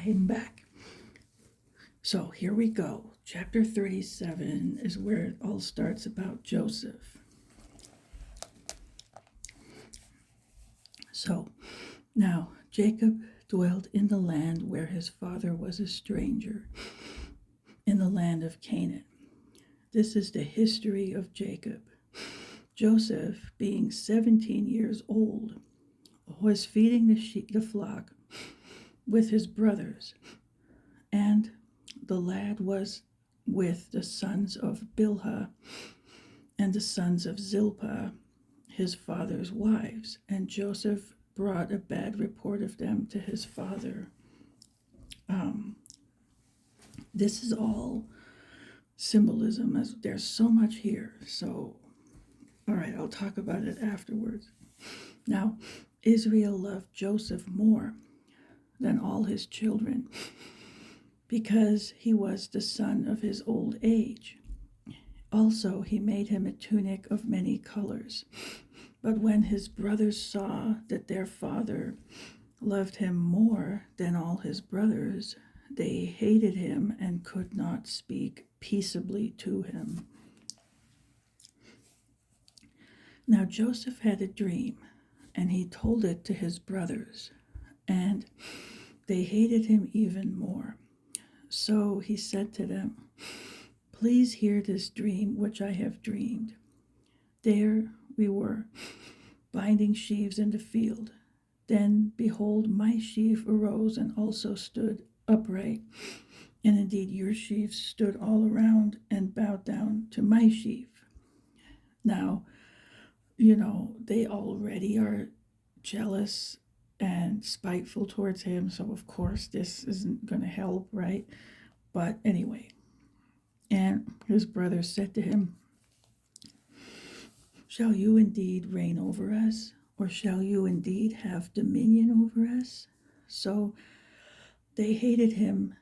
I'm back. So here we go. Chapter 37 is where it all starts about Joseph. So now Jacob dwelt in the land where his father was a stranger, in the land of Canaan. This is the history of Jacob. Joseph, being 17 years old, was feeding the flock with his brothers, and the lad was with the sons of Bilhah and the sons of Zilpah, his father's wives, and Joseph brought a bad report of them to his father. This is all symbolism, as there's so much here. So, all right, I'll talk about it afterwards. Now, Israel loved Joseph more than all his children, because he was the son of his old age. Also, he made him a tunic of many colors. But when his brothers saw that their father loved him more than all his brothers, they hated him and could not speak peaceably to him. Now Joseph had a dream, and he told it to his brothers, and they hated him even more. So he said to them, "Please hear this dream which I have dreamed. There we were, binding sheaves in the field. Then, behold, my sheaf arose and also stood upright. And indeed, your sheaves stood all around and bowed down to my sheaf." Now, they already are jealous and spiteful towards him. So, of course, this isn't going to help, right? But anyway, and his brother said to him, "Shall you indeed reign over us? Or shall you indeed have dominion over us?" So they hated him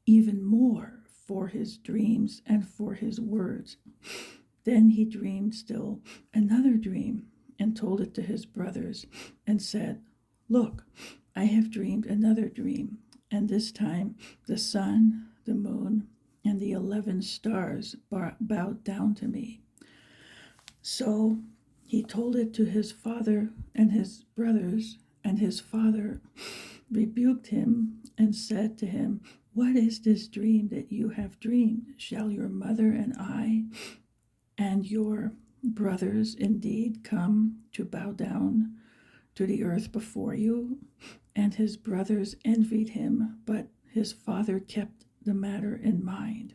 even more for his dreams and for his words. Then he dreamed still another dream and told it to his brothers and said, "Look, I have dreamed another dream, and this time the sun, the moon, and the 11 stars bowed down to me." So he told it to his father and his brothers, and his father rebuked him and said to him, "What is this dream that you have dreamed? Shall your mother and I and your brothers indeed come to bow down to the earth before you?" And his brothers envied him, but his father kept the matter in mind.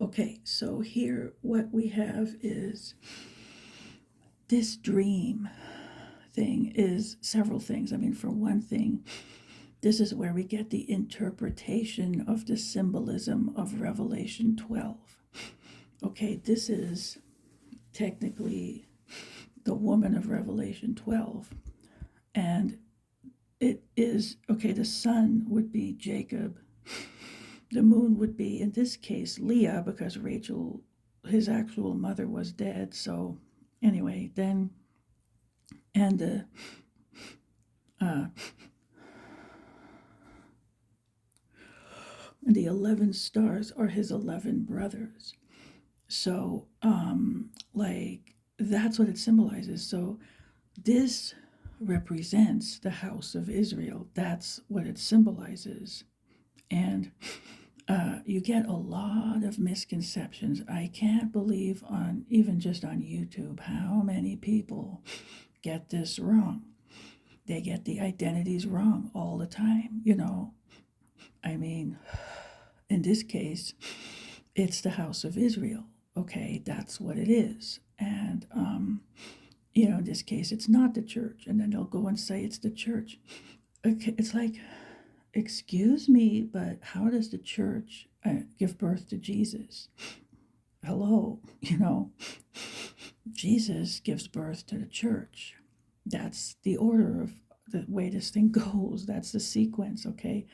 Okay, so here what we have is this dream thing is several things. I mean, for one thing, this is where we get the interpretation of the symbolism of Revelation 12. Okay, this is technically the woman of Revelation 12. And it is, okay, the sun would be Jacob. The moon would be, in this case, Leah, because Rachel, his actual mother, was dead. So anyway, then, and the and the 11 stars are his 11 brothers. So, that's what it symbolizes. So this represents the house of Israel. That's what it symbolizes. And you get a lot of misconceptions. I can't believe even just on YouTube, how many people get this wrong. They get the identities wrong all the time, I mean, in this case, it's the house of Israel. Okay, that's what it is. And, in this case, it's not the church. And then they'll go and say it's the church. Okay, it's like, excuse me, but how does the church give birth to Jesus? Hello, Jesus gives birth to the church. That's the order of the way this thing goes. That's the sequence, okay?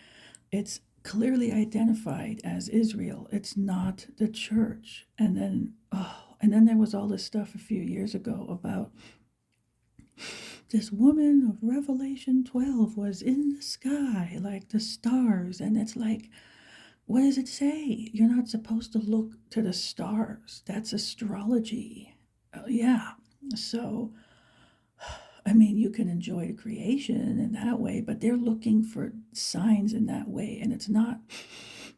It's clearly identified as Israel. It's not the church. And then there was all this stuff a few years ago about this woman of Revelation 12 was in the sky like the stars. And it's like, what does it say? You're not supposed to look to the stars. That's astrology. Yeah. So, I mean, you can enjoy the creation in that way, but they're looking for signs in that way. And it's not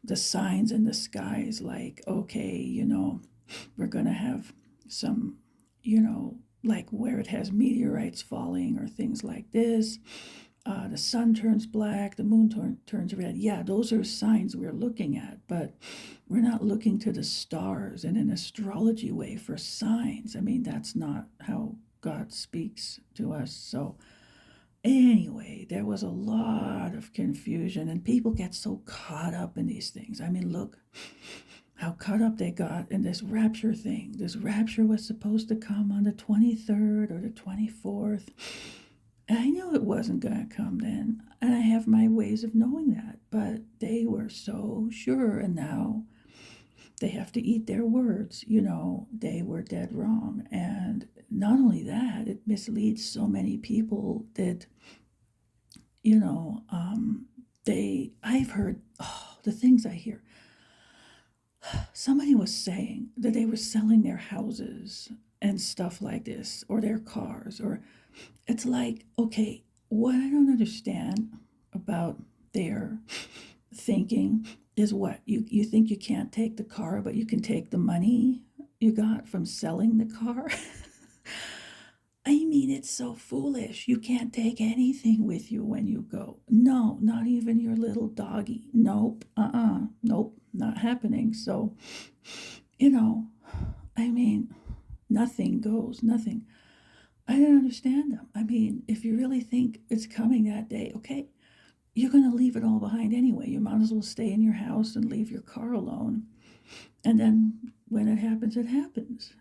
the signs in the skies like, okay, we're going to have some, like where it has meteorites falling or things like this. The sun turns black, the moon turns red. Yeah, those are signs we're looking at, but we're not looking to the stars in an astrology way for signs. I mean, that's not how God speaks to us. So, anyway, there was a lot of confusion, and people get so caught up in these things. I mean, look how caught up they got in this rapture thing. This rapture was supposed to come on the 23rd or the 24th. I knew it wasn't going to come then, and I have my ways of knowing that, but they were so sure, and now they have to eat their words. They were dead wrong. And not only that, it misleads so many people that, I've heard, the things I hear. Somebody was saying that they were selling their houses and stuff like this, or their cars, or it's like, okay, what I don't understand about their thinking is what you think you can't take the car, but you can take the money you got from selling the car. I mean, it's so foolish. You can't take anything with you when you go. No, not even your little doggy. Nope. Nope, not happening. So, I mean, nothing goes, nothing. I don't understand them. I mean, if you really think it's coming that day, okay, you're going to leave it all behind anyway. You might as well stay in your house and leave your car alone. And then when it happens, it happens.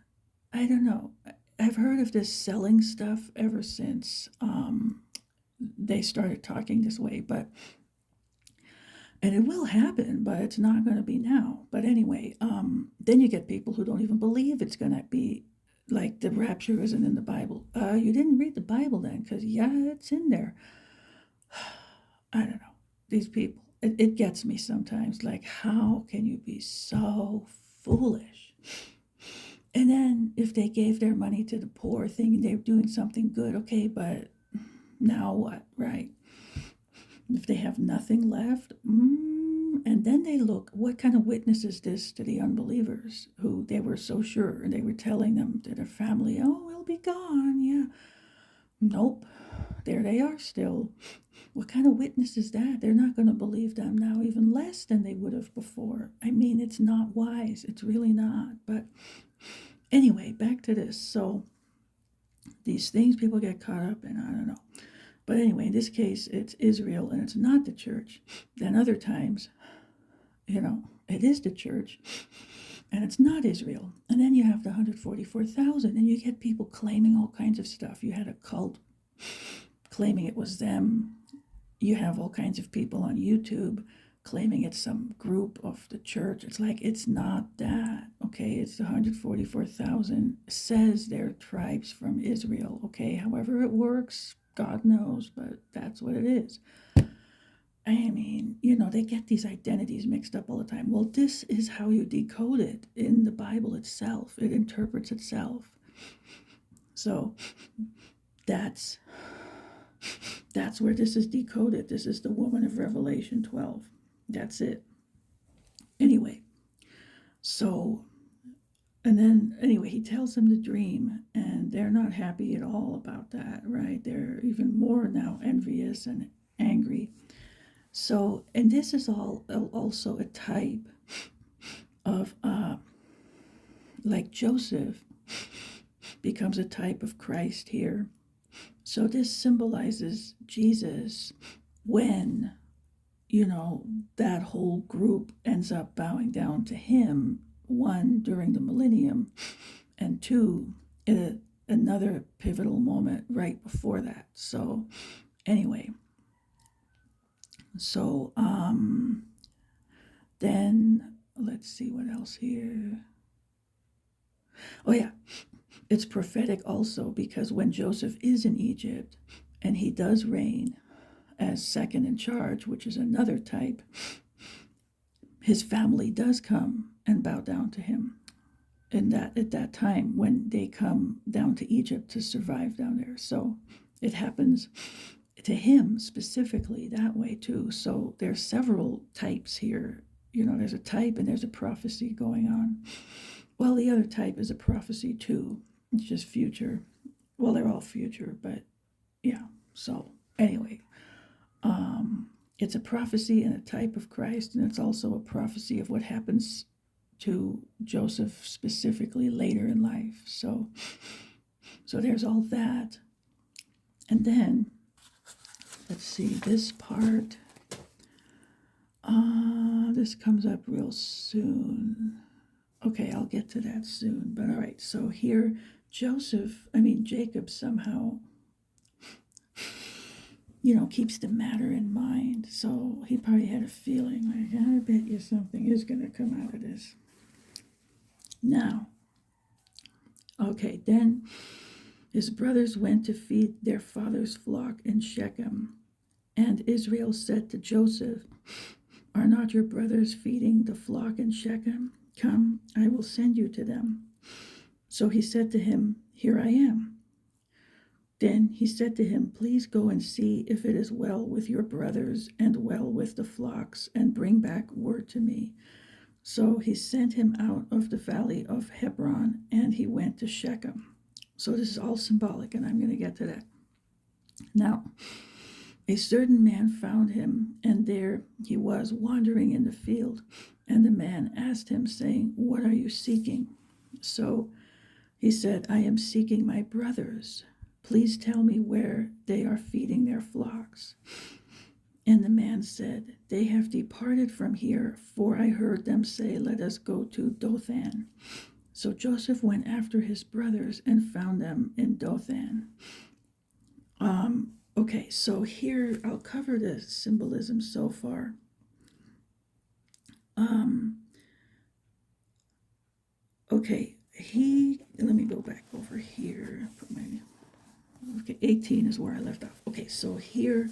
I don't know. I've heard of this selling stuff ever since they started talking this way, and it will happen, but it's not going to be now. But anyway, then you get people who don't even believe it's going to be like the rapture isn't in the Bible. You didn't read the Bible then, because yeah, it's in there. I don't know. These people, it gets me sometimes. Like, how can you be so foolish? And then if they gave their money to the poor, thinking they're doing something good, okay, but now what, right? If they have nothing left, and then they look, what kind of witness is this to the unbelievers who they were so sure, and they were telling them to their family, oh, we'll be gone, yeah. Nope, there they are still. What kind of witness is that? They're not going to believe them now even less than they would have before. I mean, it's not wise. It's really not. But anyway, back to this. So these things people get caught up in, I don't know. But anyway, in this case, it's Israel and it's not the church. Then other times, it is the church and it's not Israel. And then you have the 144,000 and you get people claiming all kinds of stuff. You had a cult claiming it was them. You have all kinds of people on YouTube claiming it's some group of the church. It's like, it's not that, okay? It's 144,000 says they're tribes from Israel, okay? However it works, God knows, but that's what it is. I mean, they get these identities mixed up all the time. Well, this is how you decode it in the Bible itself. It interprets itself. So that's where this is decoded. This is the woman of Revelation 12. That's it. Anyway, so, and then, anyway, he tells them the dream, and they're not happy at all about that, right? They're even more now envious and angry. So, and this is all also a type of, like Joseph becomes a type of Christ here. So this symbolizes Jesus when, that whole group ends up bowing down to him, one, during the millennium, and two, in another pivotal moment right before that. So anyway, so then let's see what else here. Oh yeah, it's prophetic also because when Joseph is in Egypt and he does reign as second in charge, which is another type, his family does come and bow down to him. And that at that time when they come down to Egypt to survive down there. So it happens to him specifically that way too. So there's several types here. There's a type and there's a prophecy going on. Well, the other type is a prophecy too. It's just future. Well, they're all future, but yeah. So anyway, it's a prophecy and a type of Christ, and it's also a prophecy of what happens to Joseph specifically later in life. So there's all that. And then, let's see, this part, this comes up real soon. Okay, I'll get to that soon. But all right, so here, Jacob somehow, keeps the matter in mind. So he probably had a feeling like, I bet you something is going to come out of this. Now, okay, then his brothers went to feed their father's flock in Shechem. And Israel said to Joseph, are not your brothers feeding the flock in Shechem? Come, I will send you to them. So he said to him, here I am. Then he said to him, please go and see if it is well with your brothers and well with the flocks, and bring back word to me. So he sent him out of the valley of Hebron, and he went to Shechem. So this is all symbolic, and I'm going to get to that. Now, a certain man found him, and there he was wandering in the field. And the man asked him, saying, what are you seeking? So he said, I am seeking my brothers. Please tell me where they are feeding their flocks. And the man said, they have departed from here, for I heard them say, let us go to Dothan. So Joseph went after his brothers and found them in Dothan. Okay, so here I'll cover the symbolism so far. Okay, let me go back over here. Okay, 18 is where I left off. Okay, so here,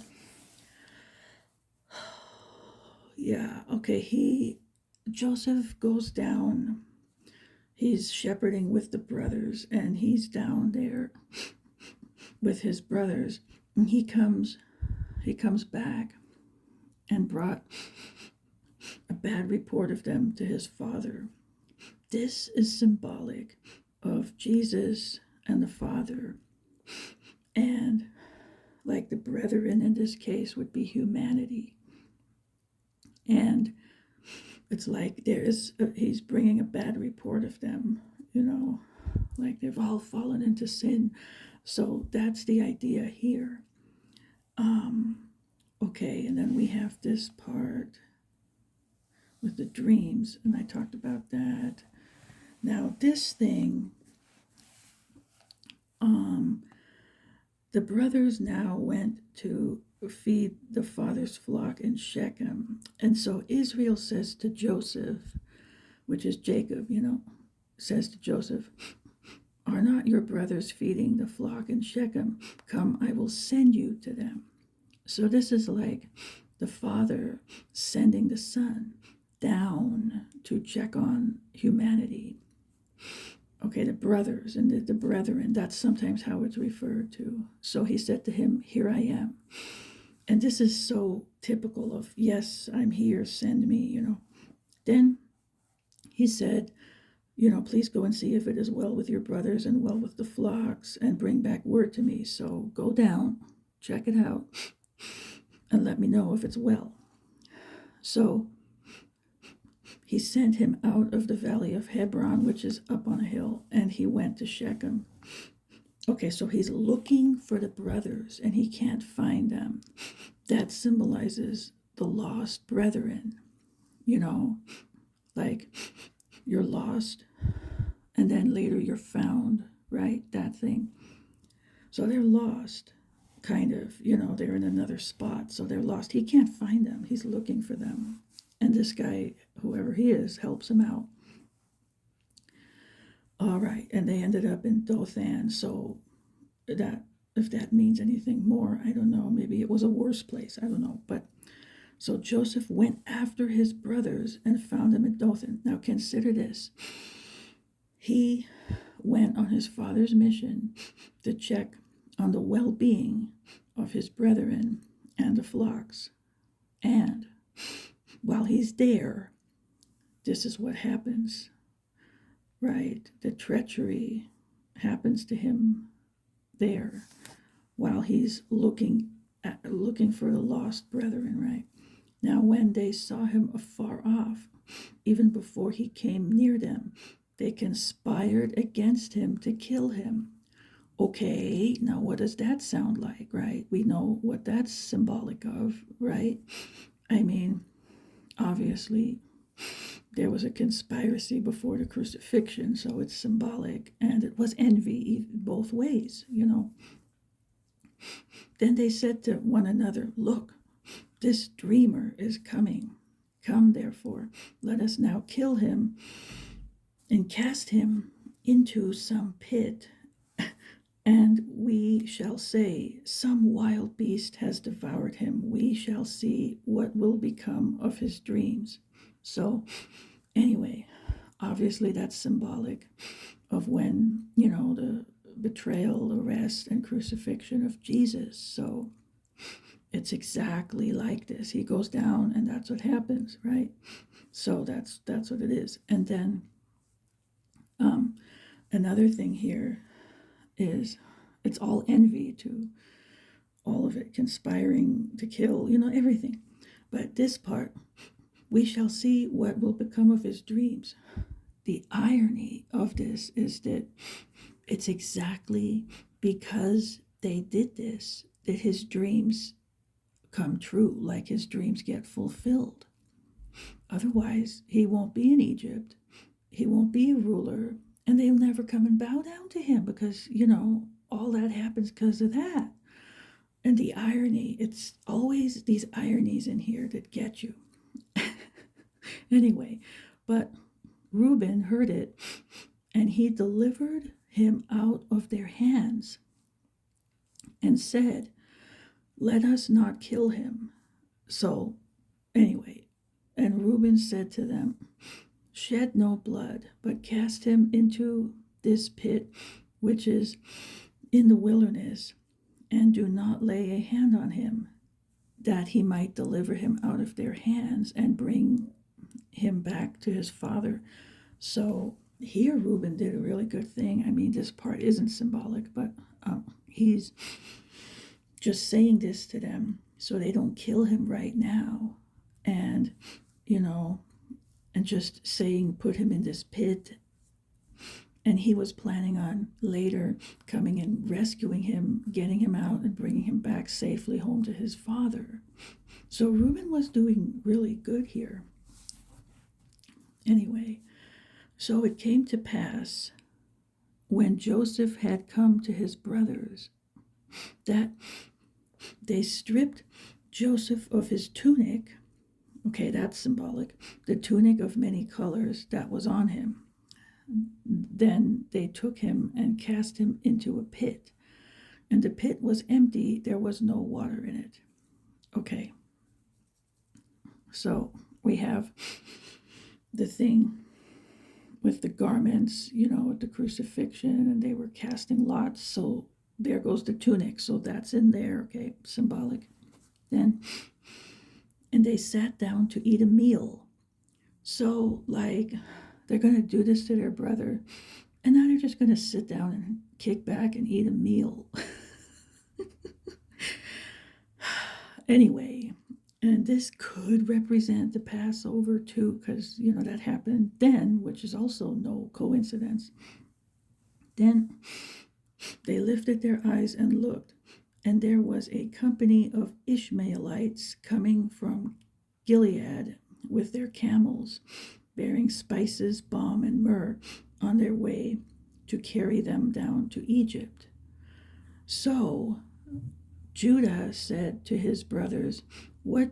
yeah, okay, Joseph goes down. He's shepherding with the brothers, and he's down there with his brothers. And he comes back and brought a bad report of them to his father. This is symbolic of Jesus and the Father. And like the brethren in this case would be humanity. And it's like he's bringing a bad report of them, like they've all fallen into sin. So that's the idea here. Okay, and then we have this part with the dreams, and I talked about that. Now this thing, the brothers now went to feed the father's flock in Shechem. And so Israel says to Joseph, which is Jacob, says to Joseph, are not your brothers feeding the flock in Shechem? Come, I will send you to them. So this is like the father sending the son down to check on humanity. Okay, the brothers and the brethren, that's sometimes how it's referred to. So he said to him, here I am. And this is so typical of, yes, I'm here, send me, Then he said, please go and see if it is well with your brothers and well with the flocks, and bring back word to me. So go down, check it out, and let me know if it's well. So he sent him out of the valley of Hebron, which is up on a hill, and he went to Shechem. Okay, so he's looking for the brothers, and he can't find them. That symbolizes the lost brethren, like you're lost, and then later you're found, right? That thing. So they're lost, kind of, they're in another spot, so they're lost. He can't find them. He's looking for them. And this guy, whoever he is, helps him out. All right, and they ended up in Dothan. So that, if that means anything more, I don't know. Maybe it was a worse place. I don't know. But so Joseph went after his brothers and found them at Dothan. Now consider this. He went on his father's mission to check on the well-being of his brethren and the flocks. And while he's there, this is what happens, right? The treachery happens to him there while he's looking for the lost brethren, right? Now when they saw him afar off, even before he came near them, they conspired against him to kill him. Okay, now what does that sound like, right? We know what that's symbolic of, right? I mean, obviously, there was a conspiracy before the crucifixion, so it's symbolic, and it was envy both ways, Then they said to one another, "Look, this dreamer is coming. Come, therefore, let us now kill him and cast him into some pit, and we shall say, some wild beast has devoured him. We shall see what will become of his dreams." So, anyway, obviously that's symbolic of when, the betrayal, arrest, and crucifixion of Jesus. So it's exactly like this. He goes down and that's what happens, right? So that's what it is. And then another thing here is it's all envy to all of it, conspiring to kill, everything. But this part, we shall see what will become of his dreams. The irony of this is that it's exactly because they did this that his dreams come true, like his dreams get fulfilled. Otherwise, he won't be in Egypt. He won't be a ruler, and they'll never come and bow down to him because, all that happens because of that. And the irony, it's always these ironies in here that get you. Anyway, but Reuben heard it, and he delivered him out of their hands and said, "Let us not kill him." So, anyway, and Reuben said to them, "Shed no blood, but cast him into this pit which is in the wilderness, and do not lay a hand on him, that he might deliver him out of their hands and bring him back to his father." So here Reuben did a really good thing. I mean, this part isn't symbolic, but he's just saying this to them so they don't kill him right now. And, and just saying, put him in this pit. And he was planning on later coming and rescuing him, getting him out and bringing him back safely home to his father. So Reuben was doing really good here. Anyway, so it came to pass when Joseph had come to his brothers that they stripped Joseph of his tunic. Okay, that's symbolic. The tunic of many colors that was on him. Then they took him and cast him into a pit. And the pit was empty. There was no water in it. Okay. So we have the thing with the garments, at the crucifixion, and they were casting lots. So there goes the tunic. So that's in there. Okay, symbolic. Then, and they sat down to eat a meal. So, they're going to do this to their brother, and now they're just going to sit down and kick back and eat a meal. Anyway, and this could represent the Passover too, because, that happened then, which is also no coincidence. Then they lifted their eyes and looked, and there was a company of Ishmaelites coming from Gilead with their camels, bearing spices, balm, and myrrh on their way to carry them down to Egypt. So Judah said to his brothers, "What?"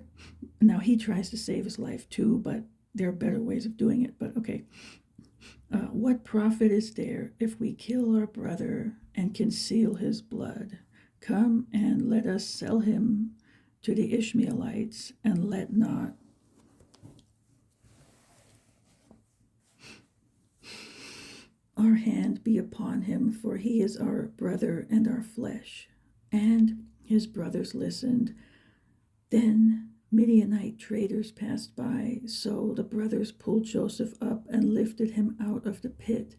Now he tries to save his life too, but there are better ways of doing it. But okay. What profit is there if we kill our brother and conceal his blood? Come and let us sell him to the Ishmaelites, and let not our hand be upon him, for he is our brother and our flesh. And his brothers listened. Then Midianite traders passed by, so the brothers pulled Joseph up and lifted him out of the pit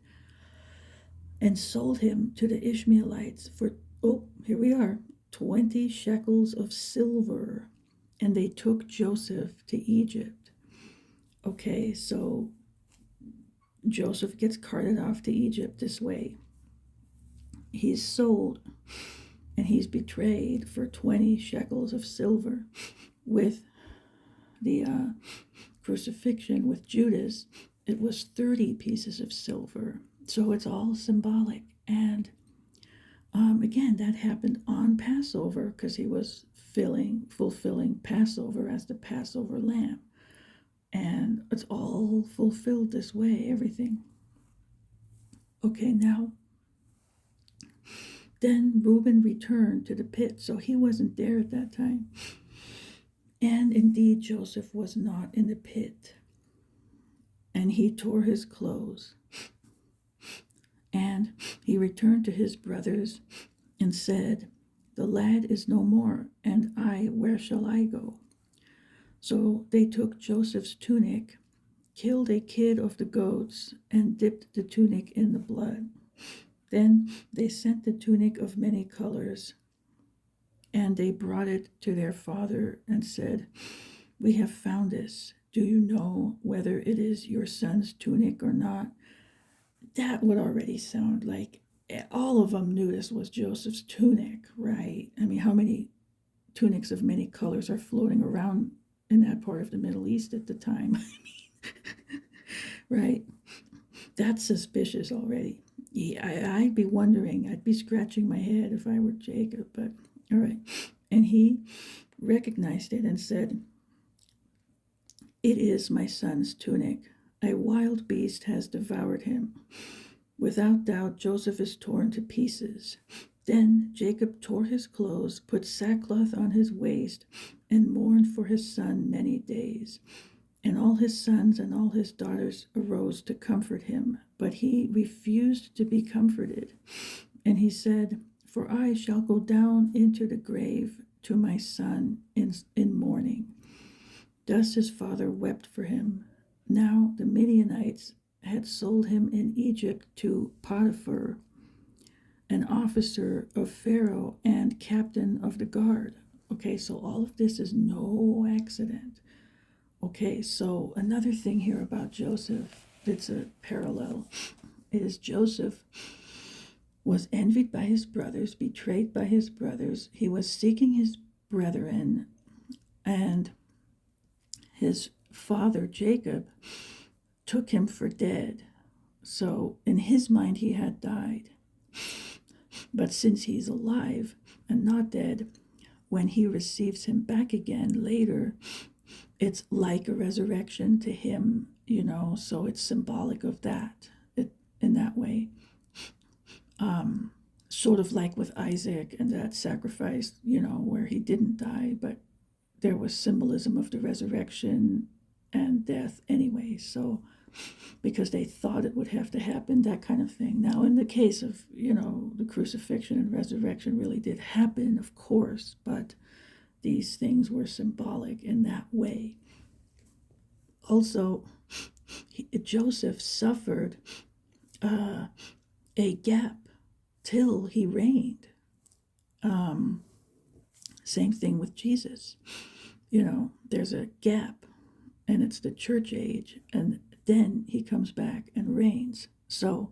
and sold him to the Ishmaelites for, oh, here we are, 20 shekels of silver. And they took Joseph to Egypt. Okay, so Joseph gets carted off to Egypt this way. He's sold and he's betrayed for 20 shekels of silver. With the crucifixion with Judas, it was 30 pieces of silver. So it's all symbolic. And again, that happened on Passover because he was fulfilling Passover as the Passover lamb. And it's all fulfilled this way, everything. Okay, now, then Reuben returned to the pit, so he wasn't there at that time. And indeed, Joseph was not in the pit. And he tore his clothes. And he returned to his brothers and said, the lad is no more, and where shall I go? So they took Joseph's tunic, killed a kid of the goats, and dipped the tunic in the blood. Then they sent the tunic of many colors, and they brought it to their father and said, we have found this. Do you know whether it is your son's tunic or not? That would already sound like all of them knew this was Joseph's tunic, right? I mean, how many tunics of many colors are floating around in that part of the Middle East at the time? Right? That's suspicious already. Yeah, I'd be wondering, I'd be scratching my head if I were Jacob, but all right. And he recognized it and said, it is my son's tunic. A wild beast has devoured him. Without doubt, Joseph is torn to pieces. Then Jacob tore his clothes, put sackcloth on his waist, and mourned for his son many days. And all his sons and all his daughters arose to comfort him, but he refused to be comforted. And he said, for I shall go down into the grave to my son in mourning. Thus his father wept for him. Now the Midianites had sold him in Egypt to Potiphar, an officer of Pharaoh and captain of the guard. Okay, so all of this is no accident. Okay, so another thing here about Joseph that's a parallel is Joseph was envied by his brothers, betrayed by his brothers. He was seeking his brethren, and his father, Jacob, took him for dead. So in his mind, he had died. But since he's alive and not dead, when he receives him back again later, it's like a resurrection to him, so it's symbolic of that in that way. Sort of like with Isaac and that sacrifice, where he didn't die, but there was symbolism of the resurrection and death anyway. So because they thought it would have to happen, that kind of thing. Now, in the case of, the crucifixion and resurrection really did happen, of course, but these things were symbolic in that way. Also, Joseph suffered a gap till he reigned. Same thing with Jesus. There's a gap, and it's the church age, and then he comes back and reigns. So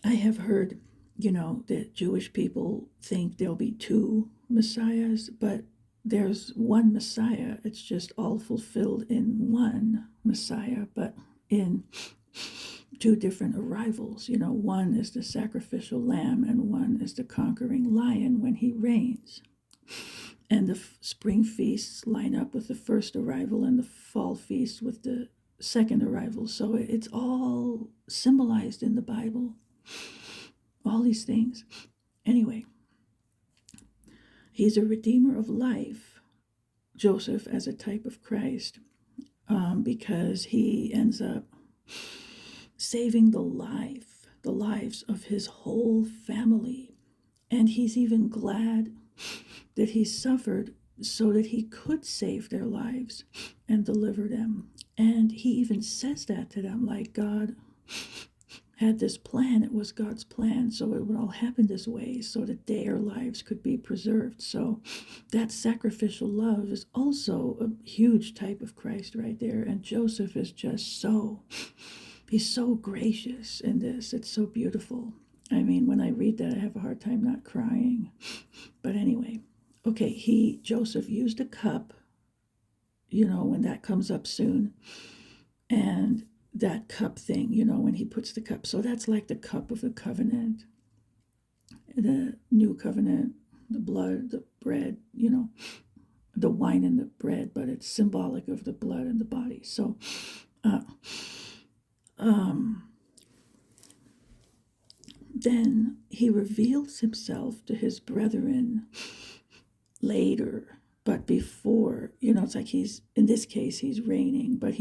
I have heard, that Jewish people think there'll be two messiahs, but there's one Messiah. It's just all fulfilled in one Messiah, but in two different arrivals. One is the sacrificial lamb, and one is the conquering lion when he reigns. And the spring feasts line up with the first arrival, and the fall feast with the second arrival. So it's all symbolized in the Bible, all these things. Anyway, he's a redeemer of life, Joseph, as a type of Christ, because he ends up saving the lives of his whole family. And he's even glad that he suffered so that he could save their lives and deliver them. And he even says that to them, like God had this plan. It was God's plan, so it would all happen this way so that their lives could be preserved. So that sacrificial love is also a huge type of Christ right there. And Joseph is just he's so gracious in this. It's so beautiful. I mean, when I read that, I have a hard time not crying. But anyway, okay, Joseph used a cup, when that comes up soon. And that cup thing, when he puts the cup. So that's like the cup of the covenant, the new covenant, the blood, the bread, the wine and the bread, but it's symbolic of the blood and the body. So, then he reveals himself to his brethren later, but before, it's like in this case, he's reigning, but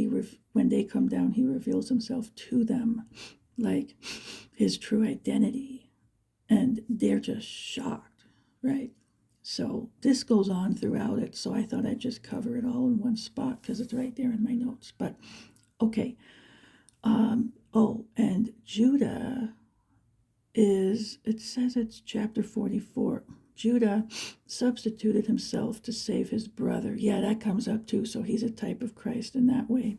when they come down, he reveals himself to them, like his true identity, and they're just shocked, right? So this goes on throughout it, so I thought I'd just cover it all in one spot because it's right there in my notes, but okay. And Judah it says it's chapter 44. Judah substituted himself to save his brother. Yeah, that comes up too. So he's a type of Christ in that way.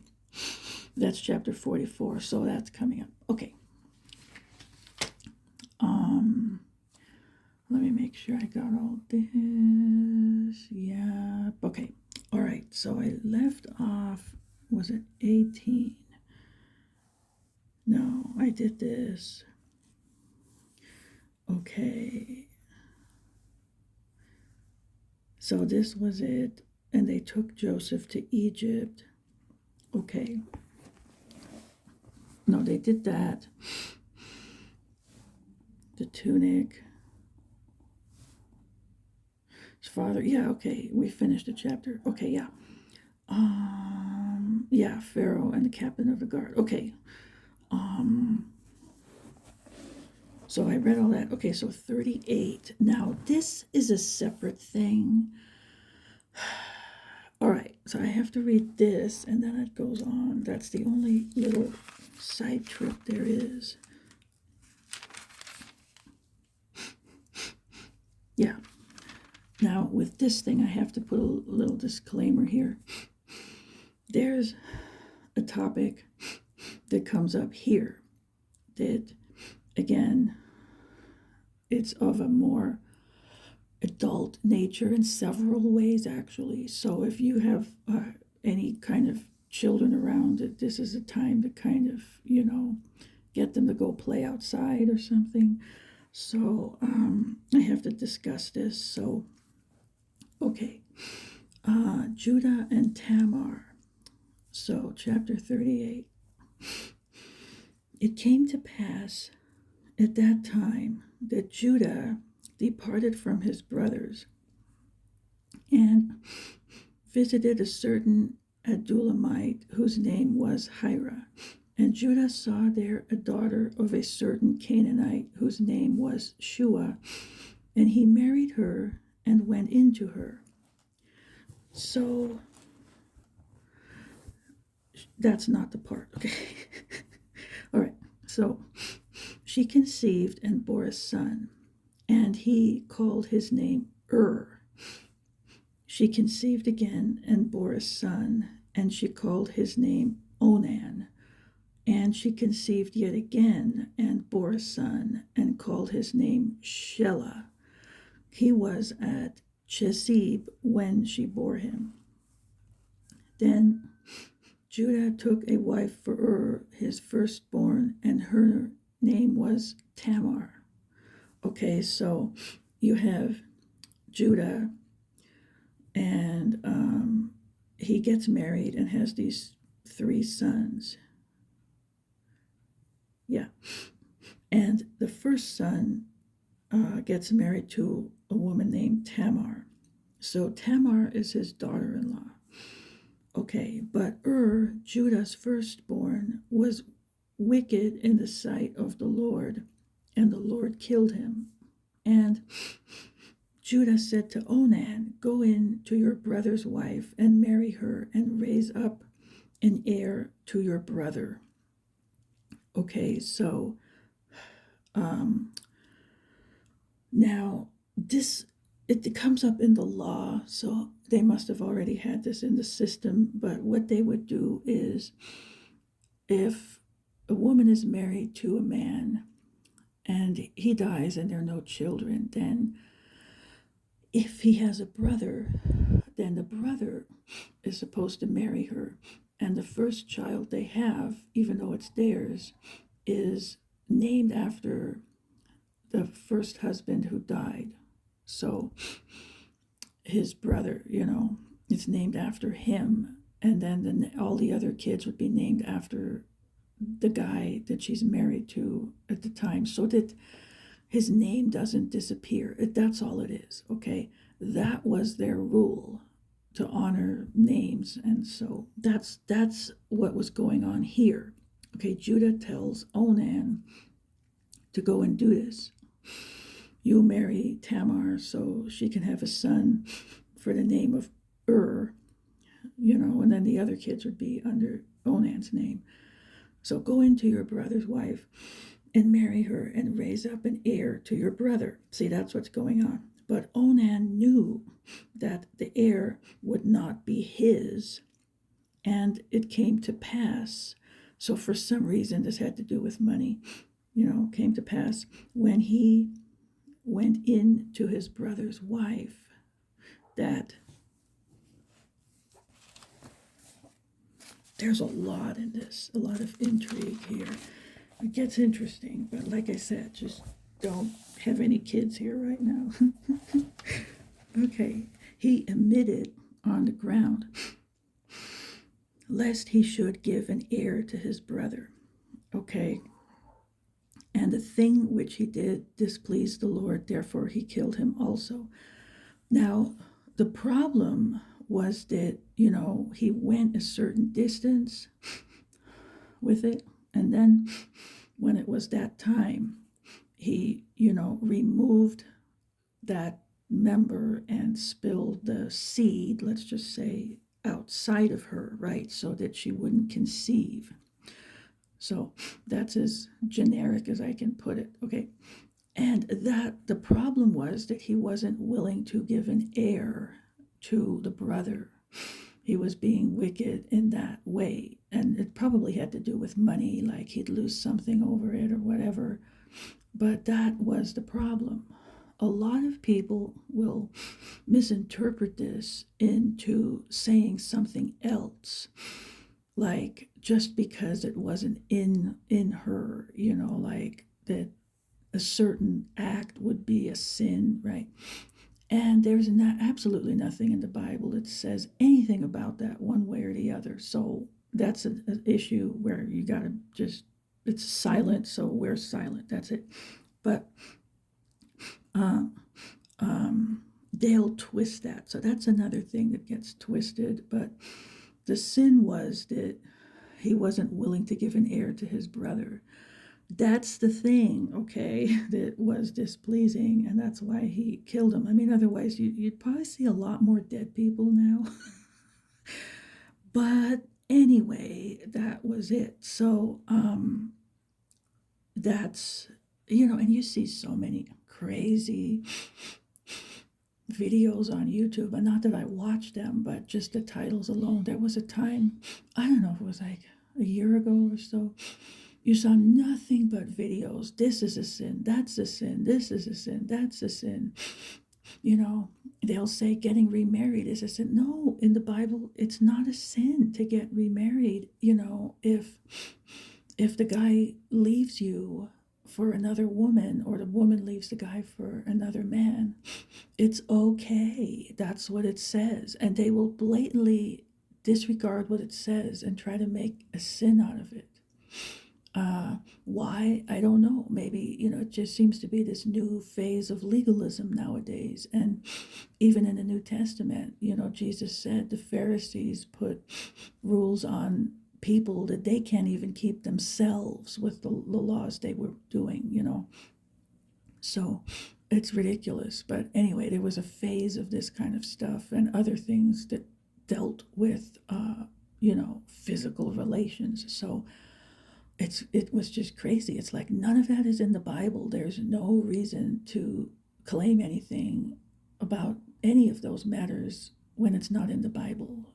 That's chapter 44. So that's coming up. Okay. Let me make sure I got all this. Yeah. Okay. All right. So I left off, was it 18? No, I did this. Okay. So this was it. And they took Joseph to Egypt. Okay. No, they did that. The tunic. His father. Yeah, okay. We finished the chapter. Okay, yeah. Yeah, Pharaoh and the captain of the guard. Okay. So I read all that. Okay, so 38. Now, this is a separate thing. All right, so I have to read this, and then it goes on. That's the only little side trip there is. Yeah. Now, with this thing, I have to put a little disclaimer here. There's a topic that comes up here that, again, it's of a more adult nature in several ways, actually. So if you have any kind of children around, this is a time to kind of, get them to go play outside or something. So I have to discuss this. So, okay. Judah and Tamar. So, chapter 38. It came to pass at that time that Judah departed from his brothers and visited a certain Adullamite whose name was Hira. And Judah saw there a daughter of a certain Canaanite whose name was Shua, and he married her and went into her. So that's not the part, okay? All right, so she conceived and bore a son, and he called his name She conceived again and bore a son, and she called his name Onan. And she conceived yet again and bore a son, and called his name Shelah. He was at Chezib when she bore him. Then Judah took a wife for his firstborn, and her name was Tamar. Okay, so you have Judah, and he gets married and has these 3 sons. Yeah. And the first son gets married to a woman named Tamar. So Tamar is his daughter-in-law. Okay, but Judah's firstborn, was wicked in the sight of the Lord, and the Lord killed him. And Judah said to Onan, "Go in to your brother's wife and marry her and raise up an heir to your brother." Okay, so now this, it comes up in the law, so they must have already had this in the system. But what they would do is, if a woman is married to a man and he dies and there are no children, then if he has a brother, then the brother is supposed to marry her. And the first child they have, even though it's theirs, is named after the first husband who died. So his brother, it's named after him. And then all the other kids would be named after the guy that she's married to at the time, so that his name doesn't disappear. That's all it is, okay? That was their rule, to honor names. And so that's what was going on here. Okay, Judah tells Onan to go and do this. You marry Tamar so she can have a son for the name of and then the other kids would be under Onan's name. So go into your brother's wife and marry her and raise up an heir to your brother. See, that's what's going on. But Onan knew that the heir would not be his, and it came to pass. So for some reason, this had to do with money, came to pass when he went in to his brother's wife that there's a lot in this, a lot of intrigue here. It gets interesting, but like I said, just don't have any kids here right now. Okay, he emitted on the ground, lest he should give an heir to his brother. Okay, and the thing which he did displeased the Lord, therefore he killed him also. Now, the problem was that, he went a certain distance with it, and then when it was that time, he, removed that member and spilled the seed, let's just say, outside of her, right, so that she wouldn't conceive. So that's as generic as I can put it, okay? And that the problem was that he wasn't willing to give an heir to the brother. He was being wicked in that way. And it probably had to do with money, like he'd lose something over it or whatever. But that was the problem. A lot of people will misinterpret this into saying something else, like just because it wasn't in her, like that a certain act would be a sin, right? And there's absolutely nothing in the Bible that says anything about that one way or the other. So that's an issue where you got to just, it's silent, so we're silent. That's it. But they'll twist that. So that's another thing that gets twisted. But the sin was that he wasn't willing to give an heir to his brother. That's the thing, okay, that was displeasing, and that's why he killed him. I mean, otherwise, you'd probably see a lot more dead people now. But anyway, that was it. So that's, and you see so many crazy videos on YouTube, and not that I watch them, but just the titles alone. There was a time, I don't know if it was like a year ago or so, you saw nothing but videos. This is a sin, that's a sin, this is a sin, that's a sin. They'll say getting remarried is a sin. No, in the Bible, it's not a sin to get remarried. If the guy leaves you for another woman, or the woman leaves the guy for another man, it's okay. That's what it says. And they will blatantly disregard what it says and try to make a sin out of it. Why? I don't know. Maybe, it just seems to be this new phase of legalism nowadays. And even in the New Testament, Jesus said the Pharisees put rules on people that they can't even keep themselves with the laws they were doing. So it's ridiculous. But anyway, there was a phase of this kind of stuff and other things that dealt with, physical relations. So it was just crazy. It's like none of that is in the Bible. There's no reason to claim anything about any of those matters when it's not in the Bible,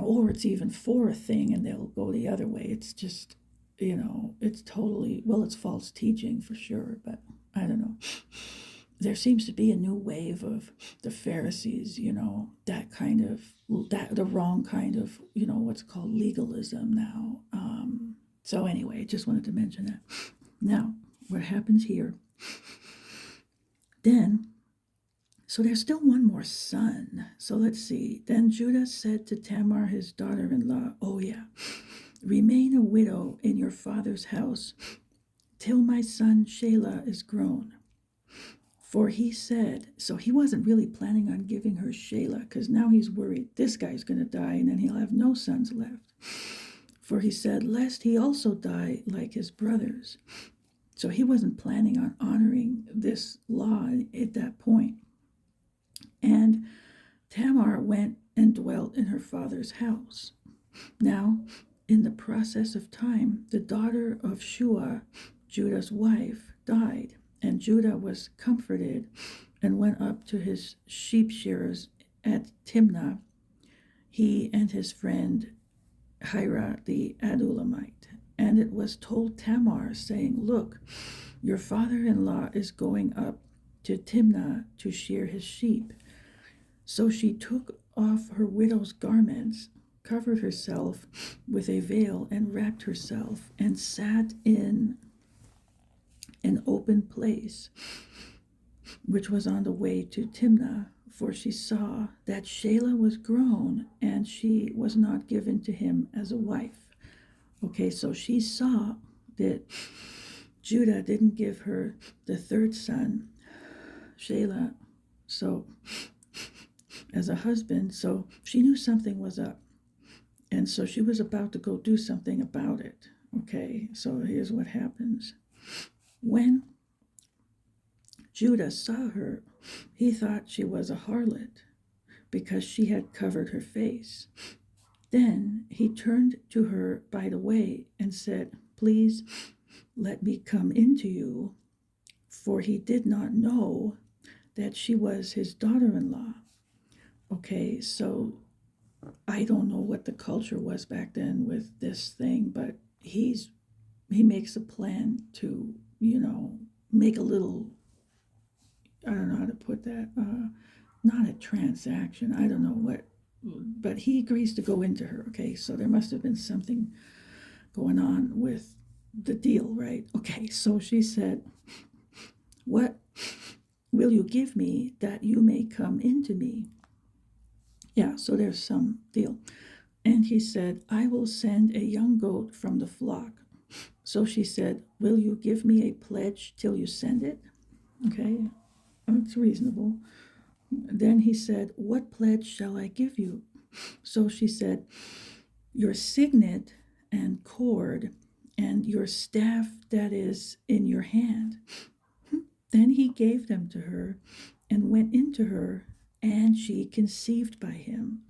or it's even for a thing and they'll go the other way. It's just, it's totally, well, it's false teaching for sure, but I don't know. There seems to be a new wave of the Pharisees, that kind of, the wrong kind of, what's called legalism now. So anyway, just wanted to mention that. Now, what happens here? Then, so there's still one more son. So let's see. Then Judah said to Tamar, his daughter-in-law, oh yeah, remain a widow in your father's house till my son Shelah is grown. For he said, so he wasn't really planning on giving her Shelah, because now he's worried this guy's going to die and then he'll have no sons left. For he said, lest he also die like his brothers. So he wasn't planning on honoring this law at that point. And Tamar went and dwelt in her father's house. Now, in the process of time, the daughter of Shua, Judah's wife, died. And Judah was comforted and went up to his sheep shearers at Timnah, he and his friend Hira the Adullamite. And it was told Tamar, saying, look, your father-in-law is going up to Timnah to shear his sheep. So she took off her widow's garments, covered herself with a veil, and wrapped herself, and sat in an open place, which was on the way to Timnah, for she saw that Shelah was grown, and she was not given to him as a wife. Okay, so she saw that Judah didn't give her the third son, Shelah, so as a husband, so she knew something was up. And so she was about to go do something about it. Okay, so here's what happens. When Judah saw her, he thought she was a harlot because she had covered her face. Then he turned to her by the way and said, please let me come into you, for he did not know that she was his daughter-in-law. Okay, so I don't know what the culture was back then with this thing, but he makes a plan to, make a little, I don't know how to put that, not a transaction, I don't know what, but he agrees to go into her, okay? So there must have been something going on with the deal, right? Okay, so she said, what will you give me that you may come into me? Yeah, so there's some deal. And he said, I will send a young goat from the flock. So she said, will you give me a pledge till you send it? Okay, it's reasonable. Then he said, what pledge shall I give you? So she said, your signet and cord and your staff that is in your hand. Then he gave them to her and went into her, and she conceived by him.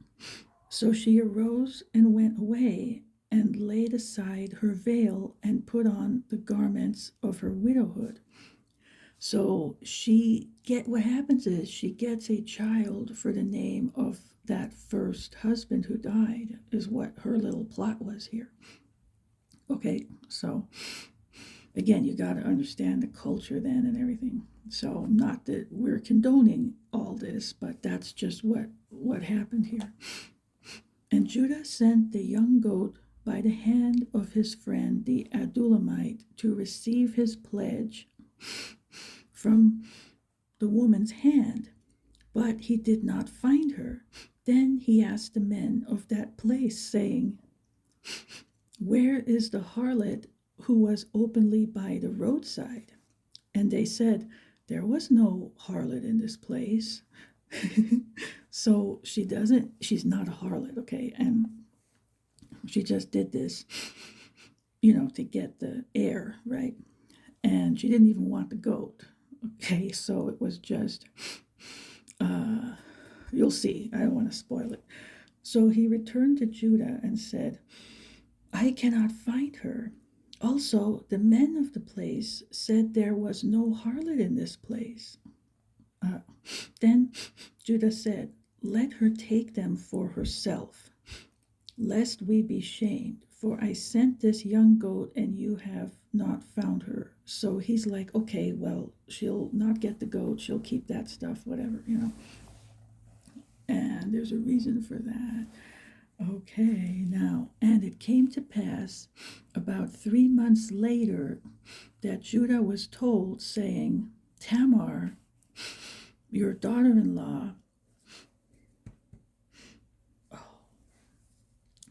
So she arose and went away and laid aside her veil and put on the garments of her widowhood. So what happens is she gets a child for the name of that first husband who died, is what her little plot was here. Okay, so again, you got to understand the culture then and everything. So not that we're condoning all this, but that's just what happened here. And Judah sent the young goat by the hand of his friend the Adullamite to receive his pledge from the woman's hand. But he did not find her. Then he asked the men of that place, saying, Where is the harlot who was openly by the roadside? And they said, There was no harlot in this place. So she's not a harlot, okay? And she just did this, to get the air, right? And she didn't even want the goat, okay? So it was just, you'll see, I don't want to spoil it. So he returned to Judah and said, I cannot find her. Also, the men of the place said there was no harlot in this place. Then Judah said, Let her take them for herself, lest we be shamed. For I sent this young goat, and you have not found her. So he's like, okay, well, she'll not get the goat. She'll keep that stuff, whatever, And there's a reason for that. Okay, now, and it came to pass about 3 months later that Judah was told, saying, Tamar, your daughter-in-law,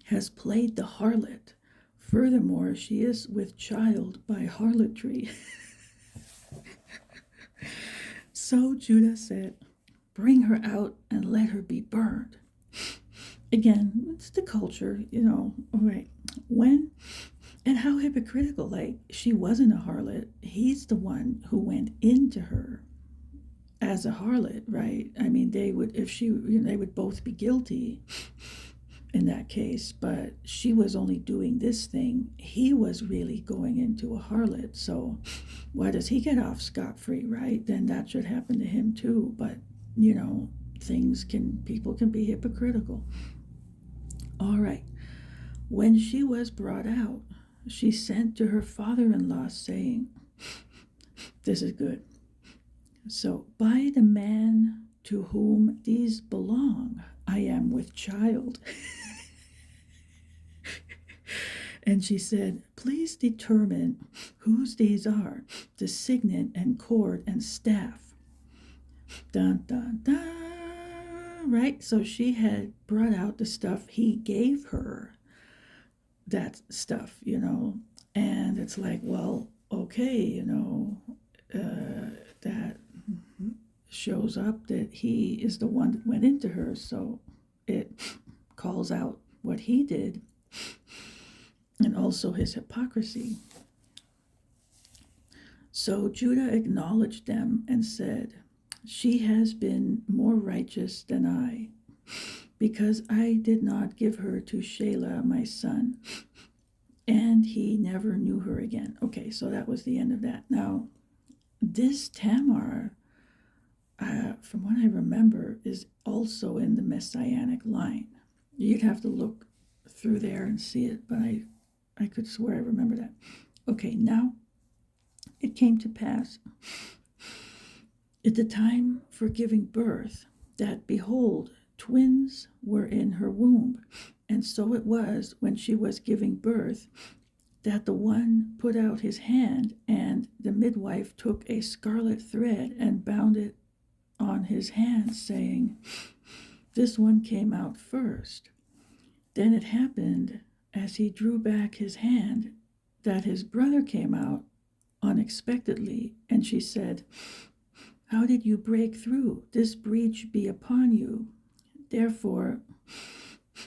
has played the harlot. Furthermore, she is with child by harlotry. So Judah said, Bring her out and let her be burned. Again, it's the culture, all right. When and how hypocritical, like she wasn't a harlot. He's the one who went into her as a harlot, right? I mean, they would, if she, they would both be guilty in that case, but she was only doing this thing. He was really going into a harlot. So why does he get off scot-free, right? Then that should happen to him too. But, people can be hypocritical. All right. When she was brought out, she sent to her father-in-law, saying, this is good. So, by the man to whom these belong, I am with child. And she said, Please determine whose these are, the signet and cord and staff. Dun, dun, dun. Right? So she had brought out the stuff he gave her, that stuff, and it's like, well, okay, that shows up that he is the one that went into her, so it calls out what he did and also his hypocrisy. So Judah acknowledged them and said, She has been more righteous than I, because I did not give her to Shelah, my son, and he never knew her again. Okay, so that was the end of that. Now, this Tamar, from what I remember, is also in the Messianic line. You'd have to look through there and see it, but I could swear I remember that. Okay, now it came to pass at the time for giving birth that, behold, twins were in her womb. And so it was, when she was giving birth, that the one put out his hand, and the midwife took a scarlet thread and bound it on his hand, saying, This one came out first. Then it happened, as he drew back his hand, that his brother came out unexpectedly, and she said, How did you break through? This breach be upon you. Therefore,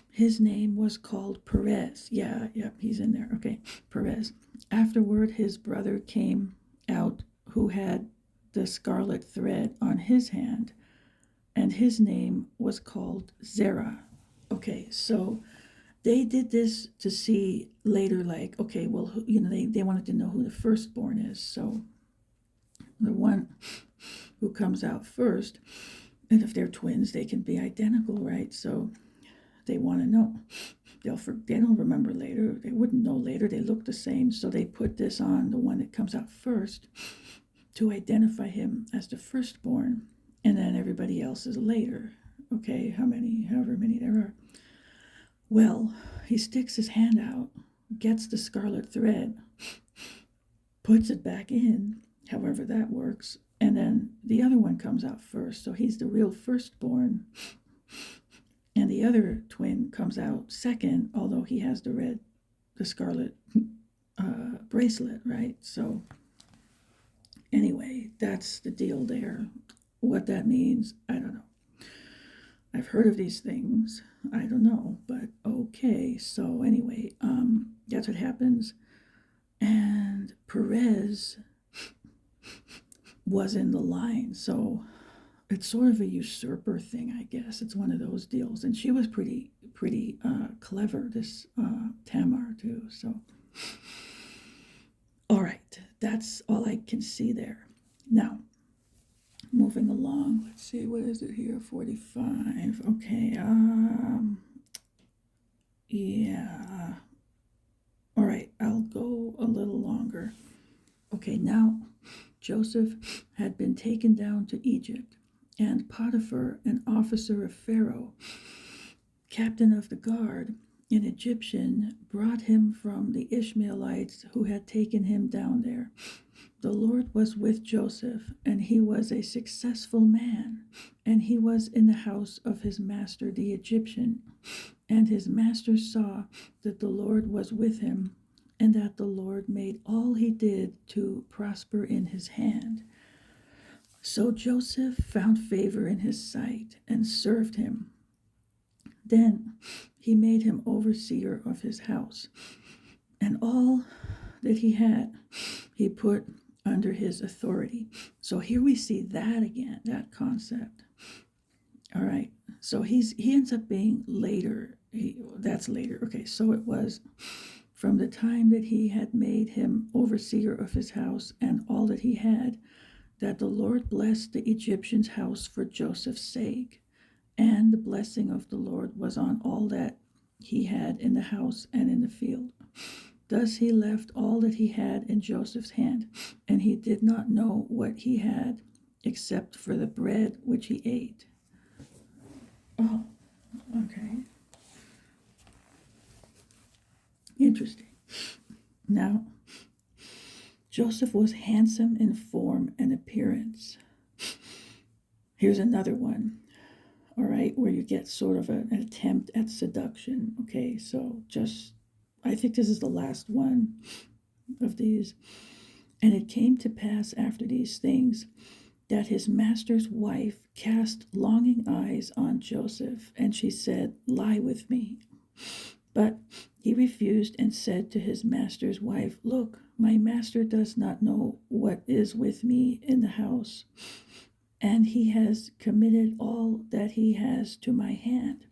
his name was called Perez. Yeah, he's in there. Okay, Perez. Afterward, his brother came out who had the scarlet thread on his hand, and his name was called Zerah. Okay, so they did this to see later, like, okay, well, they wanted to know who the firstborn is. So the one who comes out first, and if they're twins, they can be identical, right? So they want to know. They don't remember later. They wouldn't know later. They look the same. So they put this on the one that comes out first to identify him as the firstborn, and then everybody else is later. Okay, however many there are. Well, he sticks his hand out, gets the scarlet thread, puts it back in, however that works, And then the other one comes out first. So he's the real firstborn. And the other twin comes out second, although he has the scarlet bracelet, right? So anyway, that's the deal there. What that means, I don't know. I've heard of these things. I don't know, but okay. So anyway, that's what happens. And Perez was in the line, so it's sort of a usurper thing, I guess. It's one of those deals, and she was pretty clever. This Tamar too. So, all right, that's all I can see there. Now, moving along. Let's see, what is it here? 45. Okay. Yeah. All right, I'll go a little longer. Okay, now Joseph had been taken down to Egypt, and Potiphar, an officer of Pharaoh, captain of the guard, an Egyptian, brought him from the Ishmaelites who had taken him down there. The Lord was with Joseph, and he was a successful man, and he was in the house of his master the Egyptian. And his master saw that the Lord was with him, and that the Lord made all he did to prosper in his hand. So Joseph found favor in his sight and served him. Then he made him overseer of his house, and all that he had he put under his authority. So here we see that again, that concept. All right, so he ends up being later. That's later. Okay, so it was from the time that he had made him overseer of his house and all that he had, that the Lord blessed the Egyptian's house for Joseph's sake. And the blessing of the Lord was on all that he had in the house and in the field. Thus he left all that he had in Joseph's hand, and he did not know what he had except for the bread which he ate. Oh, okay. Interesting. Now, Joseph was handsome in form and appearance. Here's another one, all right, where you get sort of an attempt at seduction. Okay, so I think this is the last one of these. And it came to pass after these things that his master's wife cast longing eyes on Joseph, and she said, "Lie with me." But he refused and said to his master's wife, "Look, my master does not know what is with me in the house, and he has committed all that he has to my hand.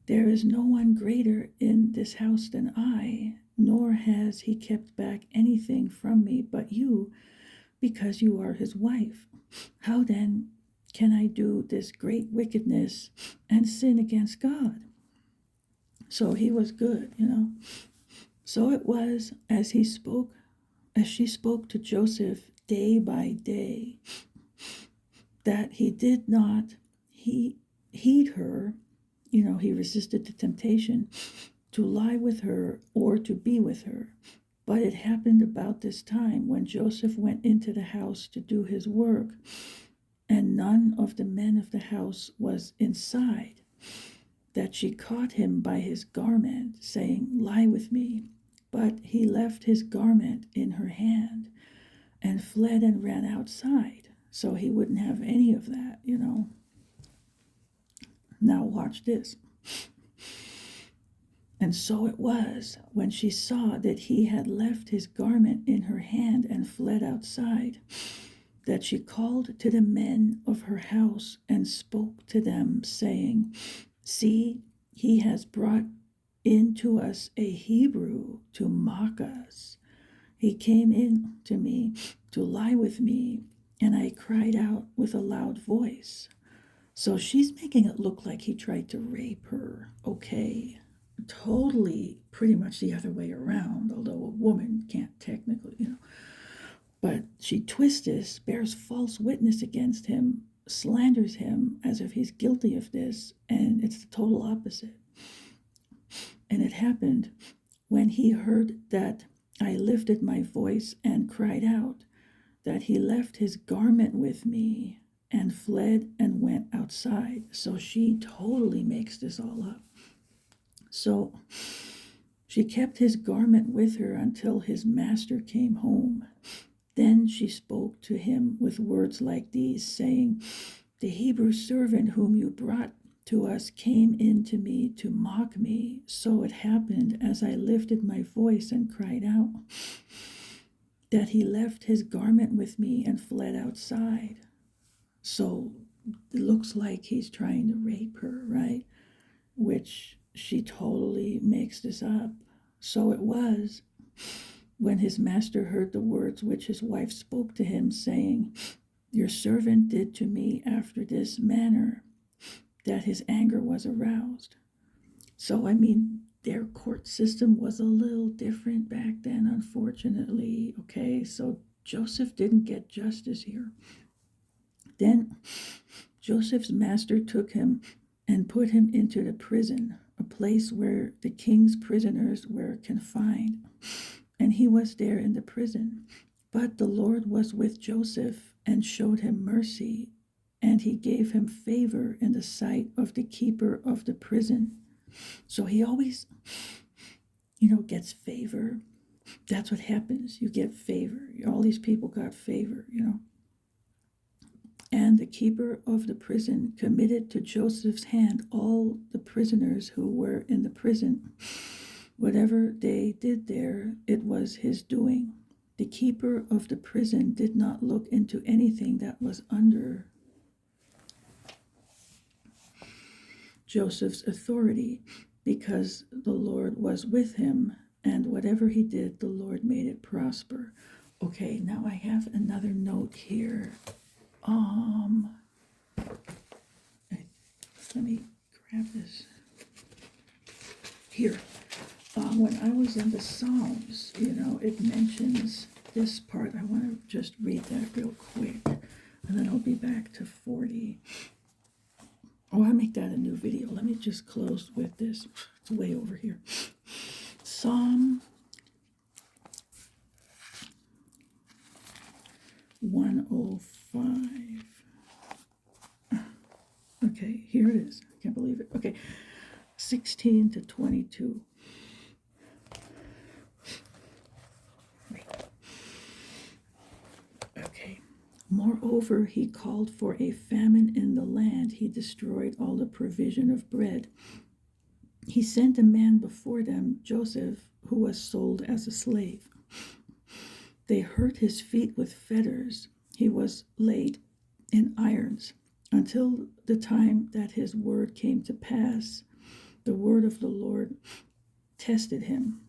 There is no one greater in this house than I, nor has he kept back anything from me but you, because you are his wife. How then can I do this great wickedness and sin against God?" So he was good, So it was as she spoke to Joseph day by day, that he did not heed her. He resisted the temptation to lie with her or to be with her. But it happened about this time when Joseph went into the house to do his work, and none of the men of the house was inside, that she caught him by his garment, saying, "Lie with me." But he left his garment in her hand and fled and ran outside. So he wouldn't have any of that. Now watch this. And so it was, when she saw that he had left his garment in her hand and fled outside, that she called to the men of her house and spoke to them, saying, "See, he has brought in to us a Hebrew to mock us. He came in to me to lie with me, and I cried out with a loud voice." So she's making it look like he tried to rape her. Okay. Totally pretty much the other way around, although a woman can't technically, But she twists this, bears false witness against him, slanders him as if he's guilty of this, and it's the total opposite. And it happened when he heard that I lifted my voice and cried out, that he left his garment with me and fled and went outside. So she totally makes this all up. So she kept his garment with her until his master came home. Then she spoke to him with words like these, saying, the Hebrew servant whom you brought to us came in to me to mock me. So it happened, as I lifted my voice and cried out, that he left his garment with me and fled outside. So it looks like he's trying to rape her, right? Which she totally makes this up. So it was when his master heard the words which his wife spoke to him, saying, your servant did to me after this manner, that his anger was aroused. So, I mean, their court system was a little different back then, unfortunately. Okay, so Joseph didn't get justice here. Then Joseph's master took him and put him into the prison, a place where the king's prisoners were confined. And he was there in the prison. But the Lord was with Joseph and showed him mercy, and he gave him favor in the sight of the keeper of the prison. So he always, gets favor. That's what happens. You get favor. All these people got favor. And the keeper of the prison committed to Joseph's hand all the prisoners who were in the prison. Whatever they did there, it was his doing. The keeper of the prison did not look into anything that was under Joseph's authority, because the Lord was with him, and whatever he did, the Lord made it prosper. Okay, now I have another note here. Let me grab this. Here. When I was in the Psalms, it mentions this part. I want to just read that real quick, and then I'll be back to 40. Oh, I'll make that a new video. Let me just close with this. It's way over here. Psalm 105. Okay, here it is. I can't believe it. Okay, 16 to 22. Okay. Moreover, he called for a famine in the land. He destroyed all the provision of bread. He sent a man before them, Joseph, who was sold as a slave. They hurt his feet with fetters. He was laid in irons until the time that his word came to pass. The word of the Lord tested him.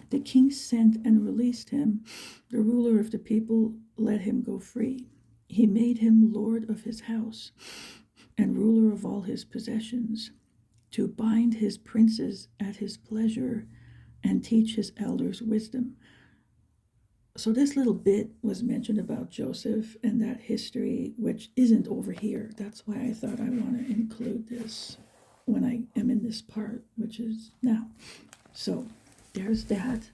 The king sent and released him. The ruler of the people let him go free. He made him lord of his house and ruler of all his possessions, to bind his princes at his pleasure and teach his elders wisdom. So this little bit was mentioned about Joseph and that history, which isn't over here. That's why I thought I want to include this when I am in this part, which is now. So there's that.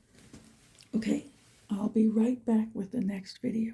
Okay, I'll be right back with the next video.